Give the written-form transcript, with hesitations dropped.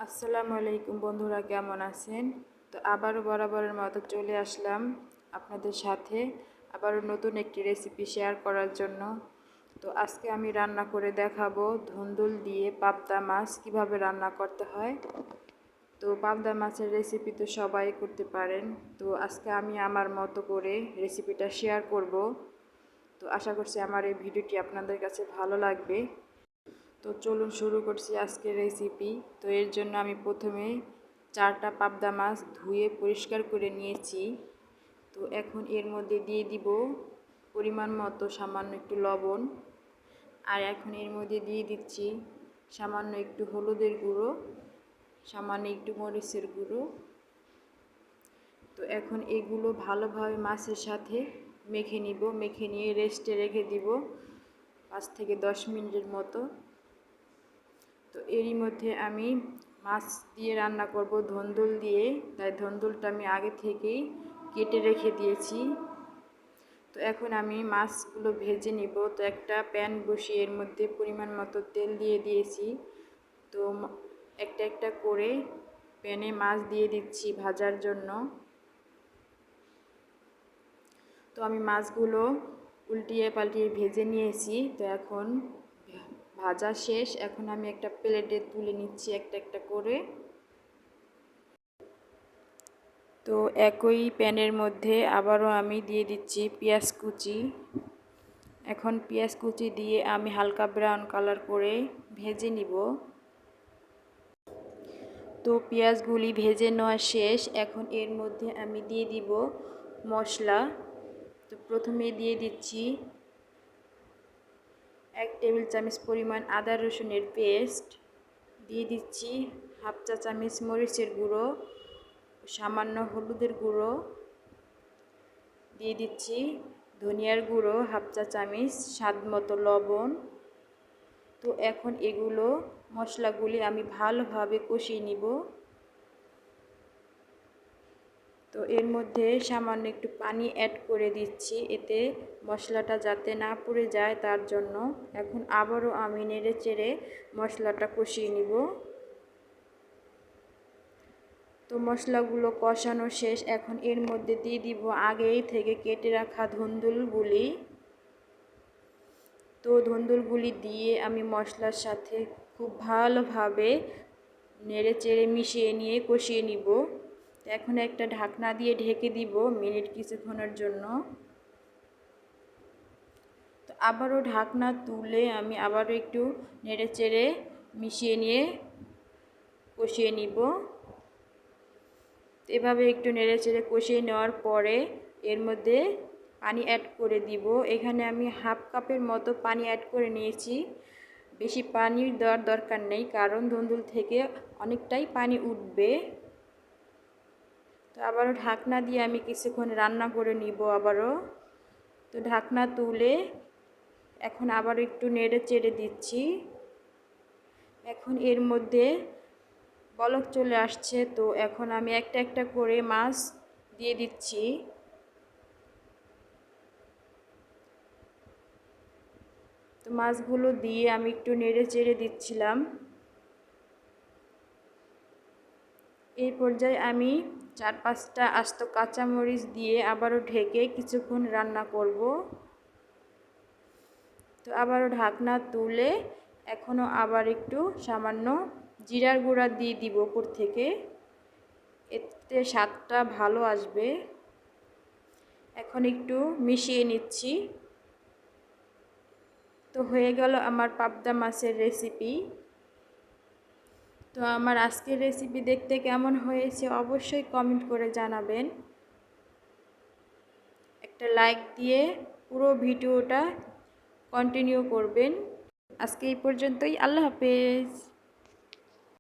আসসালামু আলাইকুম বন্ধুরা, কেমন আছেন? তো আবারও বরাবরের মতো চলে আসলাম আপনাদের সাথে আবারও নতুন একটি রেসিপি শেয়ার করার জন্য। তো আজকে আমি রান্না করে দেখাবো ধুন্দুল দিয়ে পাবদা মাছ কিভাবে রান্না করতে হয়। তো পাবদা মাছের রেসিপি তো সবাই করতে পারেন, তো আজকে আমি আমার মতো করে রেসিপিটা শেয়ার করব। তো আশা করছি আমার এই ভিডিওটি আপনাদের কাছে ভালো লাগবে। তো চলুন শুরু করছি আজকের রেসিপি। তো এর জন্য আমি প্রথমে 4টা পাবদা মাছ ধুয়ে পরিষ্কার করে নিয়েছি। তো এখন এর মধ্যে দিয়ে দিব পরিমাণ মতো সামান্য একটু লবণ, আর এখন এর মধ্যে দিয়ে দিচ্ছি সামান্য একটু হলুদের গুঁড়ো, সামান্য একটু মরিচের গুঁড়ো। তো এখন এগুলো ভালোভাবে মাছের সাথে মেখে নিয়ে রেস্টে রেখে দিব 5 থেকে 10 মিনিটের মতো। তো এরই মধ্যে আমি মাছ দিয়ে রান্না করব ধুন্দুল দিয়ে, তাই ধুন্দুলটা আমি আগে থেকেই কেটে রেখে দিয়েছি। তো এখন আমি মাছগুলো ভেজে নিব। তো একটা প্যান বসিয়ে এর মধ্যে পরিমাণ মতো তেল দিয়ে দিয়েছি। তো একটা একটা করে প্যানে মাছ দিয়ে দিচ্ছি ভাজার জন্য। তো আমি মাছগুলো উল্টিয়ে পাল্টিয়ে ভেজে নিয়েছি। তো এখন ভাজা শেষ, এখন আমি একটা প্লেটে তুলে নিচ্ছি একটা একটা করে। তো একই প্যানের মধ্যে আবারও আমি দিয়ে দিচ্ছি পেঁয়াজ কুচি। এখন পেঁয়াজ কুচি দিয়ে আমি হালকা ব্রাউন কালার করে ভেজে নিব। তো পেঁয়াজগুলি ভেজে নেওয়া শেষ, এখন এর মধ্যে আমি দিয়ে দিব মশলা। তো প্রথমে দিয়ে দিচ্ছি 1 টেবিল চামচ পরিমাণ আদা রসুনের পেস্ট, দিয়ে দিচ্ছি হাফ চা চামচ মরিচের গুঁড়ো, সামান্য হলুদের গুঁড়ো, দিয়ে দিচ্ছি ধনিয়ার গুঁড়ো হাফ চা চামচ, স্বাদ মতো লবণ। তো এখন এগুলো মশলাগুলি আমি ভালোভাবে কষিয়ে নিব। তো এর মধ্যে সামান্য একটু পানি অ্যাড করে দিচ্ছি, এতে মশলাটা যাতে না পুড়ে যায় তার জন্য। এখন আবারও আমি নেড়ে চেড়ে মশলাটা কষিয়ে নিব। তো মশলাগুলো কষানো শেষ, এখন এর মধ্যে দিয়ে দিব আগেই থেকে কেটে রাখা ধুন্দুলগুলি। তো ধুন্দুলগুলি দিয়ে আমি মশলার সাথে খুব ভালোভাবে নেড়ে চেড়ে মিশিয়ে নিয়ে কষিয়ে নিব। এখন একটা ঢাকনা দিয়ে ঢেকে দিব মিনিট কিছুক্ষণের জন্য। তো আবারও ঢাকনা তুলে আমি আবারও একটু নেড়ে চেড়ে মিশিয়ে নিয়ে কষিয়ে নিব। এভাবে একটু নেড়ে চেড়ে কষিয়ে নেওয়ার পরে এর মধ্যে পানি অ্যাড করে দিব। এখানে আমি হাফ কাপের মতো পানি অ্যাড করে নিয়েছি। বেশি পানি দেওয়ার দরকার নেই, কারণ ধুন্দুল থেকে অনেকটাই পানি উঠবে। তো আবারও ঢাকনা দিয়ে আমি কিছুক্ষণ রান্না করে নিব আবারও। তো ঢাকনা তুলে এখন আবার একটু নেড়ে চেড়ে দিচ্ছি। এখন এর মধ্যে বলক চলে আসছে, তো এখন আমি একটা একটা করে মাছ দিয়ে দিচ্ছি। তো মাছগুলো দিয়ে আমি একটু নেড়ে চেড়ে দিচ্ছিলাম। এই পর্যায়ে আমি 4-5টা আস্ত কাঁচামরিচ দিয়ে আবারও ঢেকে কিছুক্ষণ রান্না করব। তো আবারও ঢাকনা তুলে এখনও আবার একটু সামান্য জিরার গুঁড়া দিয়ে দিব উপর থেকে, এতে স্বাদটা ভালো আসবে। এখন একটু মিশিয়ে নিচ্ছি। তো হয়ে গেল আমার পাবদা মাছের রেসিপি। তো আমার আজকের রেসিপি দেখতে কেমন হয়েছে অবশ্যই কমেন্ট করে জানাবেন। একটা লাইক দিয়ে পুরো ভিডিওটা কন্টিনিউ করবেন। আজকে এই পর্যন্তই, আল্লাহ হাফেজ।